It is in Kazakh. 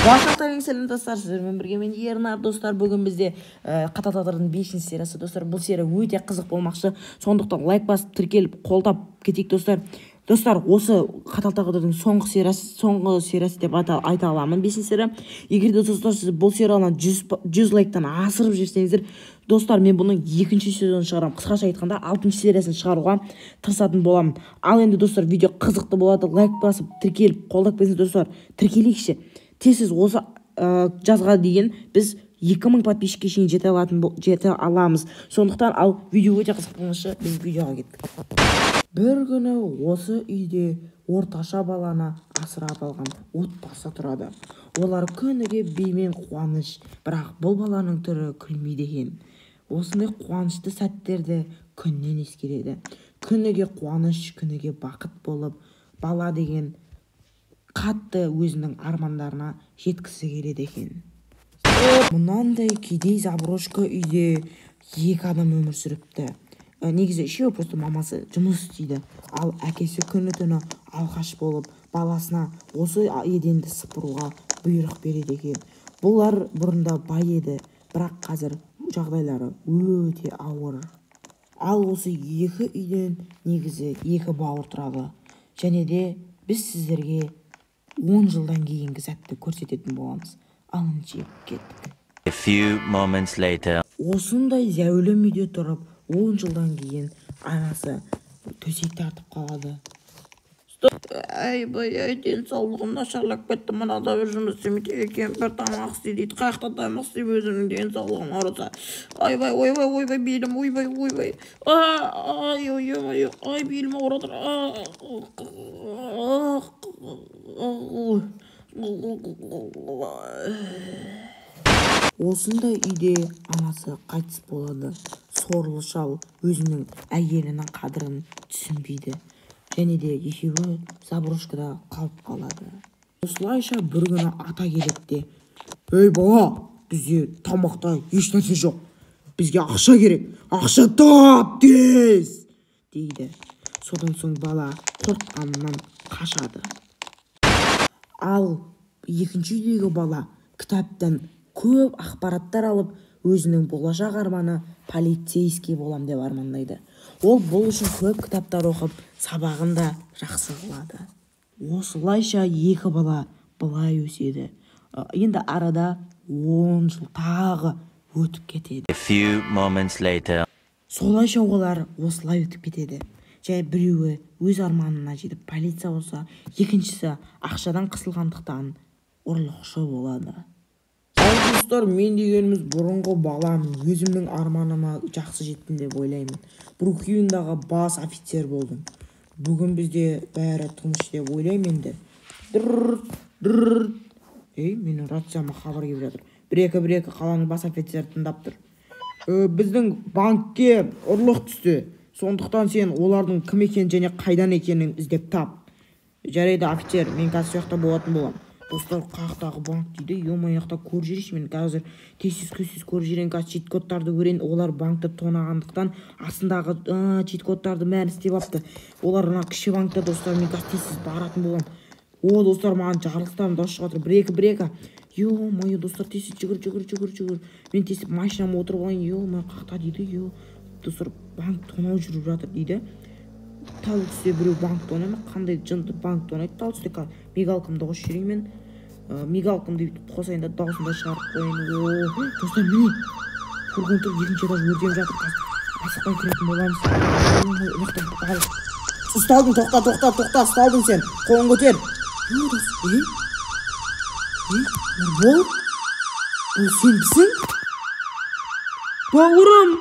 Башақтарың сәлем достар, сіздермен бірге мен Ернар достар. Бүгін бізде Қатал Тағдырдың 5-ші сериясы достар. Бұл серия өте қызық болмақшы. Сондықтан лайк басып, тіркеліп, қолдап кетейік достар. Достар, осы Қатал Тағдырдың соңғы сериясы деп айта аламын, 5-ші серия. Егер де достар, сіз бұл серияны 100 лайктан асырып жүрсеңіздер, достар, мен бұның 2-ші сезонын шығарамын. Қысқаша айтқанда 6-ші сериясын шығаруға тырысатын боламын. Ал енді достар, видео қызықты болады. Лайк басып, тіркеліп, қолдап кетсеңіз достар, тіркелейікші. Тез осы жазға дейін біз 2000 подписчикке шейін жете аламыз. Сондықтан ал видео өте қызық болмашы, біз видеоға кеттік. Бір күні осы үйде орташа баланы асырап алған отбасы тұрады. Олар күніге беймен қуаныш, бірақ бұл баланың түрі күлмейді екен. Осындай қуанышты сәттерді күннен ескереді. Күніге қуаныш, күніге бақыт болып, бала деген қатты өзінің армандарына жеткісі келеді екен. Мұнандай кедей заброшка үйде 2 адам өмір сүріпті. Негізі үшеуі, просто мамасы жұмыс істейді. Ал әкесі күні-түні алқаш болып, баласына осы еденді сыпыруға бұйрық береді екен. Бұлар бұрында бай еді, бірақ қазір жағдайлары өте ауыр. Ал осы 2 үйден негізі 2 бауыр тұрады. Және де біз сіздерге 10 жылдан кейінгі сәтті көрсететін боламыз. Алын жеп кеттік. A few moments later. Осындай зәулім үйде тұрып, 10 жылдан кейін анасы төсек тартып қалады. Ай, денсаулығым нашарлап кетті. Мынада бір жұмыс істемейді екен, бір тамақ істейді. Қаяқта тамақ істеп өзінің денсаулығын ауырса. Ойбай, белім, ойбай. Ай, белім ауырып Осындай үйде анасы қайтыс болады. Сорлы шал өзінің әйелінің қадірін түсінбейді. Және де екеуі заброшкада қалып қалады. Осылайша бір күні ата келеді. Ей бала, бізде тамақта еш нәрсе жоқ. Бізге ақша керек. Ақша тап тез, дейді. Содан соң бала қорыққанынан қашады. Ал 2-ші үйдегі бала кітаптан көп ақпараттар алып, өзінің болашақ арманы полицейский болам деп армандайды. Ол бұл үшін көп кітаптар оқып, сабағын да жақсы қылады. Осылайша 2 бала былай өседі. Енді арада 10 жыл тағы өтіп кетеді. A few moments later. Солайша олар осылай өтіп кетеді. Және біреуі өз арманына жетіп полиция болса, екіншісі ақшадан қысылғандықтан ұрлықшы болады. Ал достар, мен дегеніміз бұрынғы балам, өзімнің арманыма жақсы жеттім деп ойлаймын. Брукиндағы бас офицер болдым. Бүгін бізде бәрі тыныш деп ойлаймын енді. Менің рацияма хабар келіп жатыр. Бір-екі қаланың бас офицері тыңдап тұр. Біздің банкке ұрлық түсті. Сондықтан сен олардың кім екенін және қайдан екенін іздеп тап. Жарайды офицер, мен қазір сояқта болатын болам. Достар, қаяқтағы банк дейді. Аяқта көріп жүрейші, мен қазір тез-көзсіз көріп жүрейін, қазір чит-кодтарды көрейін. Олар банкты тонағандықтан астындағы чит-кодтарды бәрін істеп апты. Олар кіші банкта, достар, мен қазір тез-көзсіз баратын болам. Достар, маған жарылыстан дауыс шығып жатыр. Бір-екі. Достар, тез-көзсіз жүгір. Мен тез машинама отырып алайын. Қақта дейді. Достар, банк тонау жүріп жатыр дейді. Тал түсте біреу банк тонайды ма? Қандай жынды банк тонайды? Тал түсте мигалкамды қосып жүрейін мен. Мигалкамды қосайын да дауысында шығарып қойын. Достар, міне. Фургон тұр, 2-ші этаж өртеніп жатыр. Асықпай кіретін боламыз. Ұсталдың, тоқта, ұсталдың сен. Қолын көтер. Бұл сен бісің? Бауырым!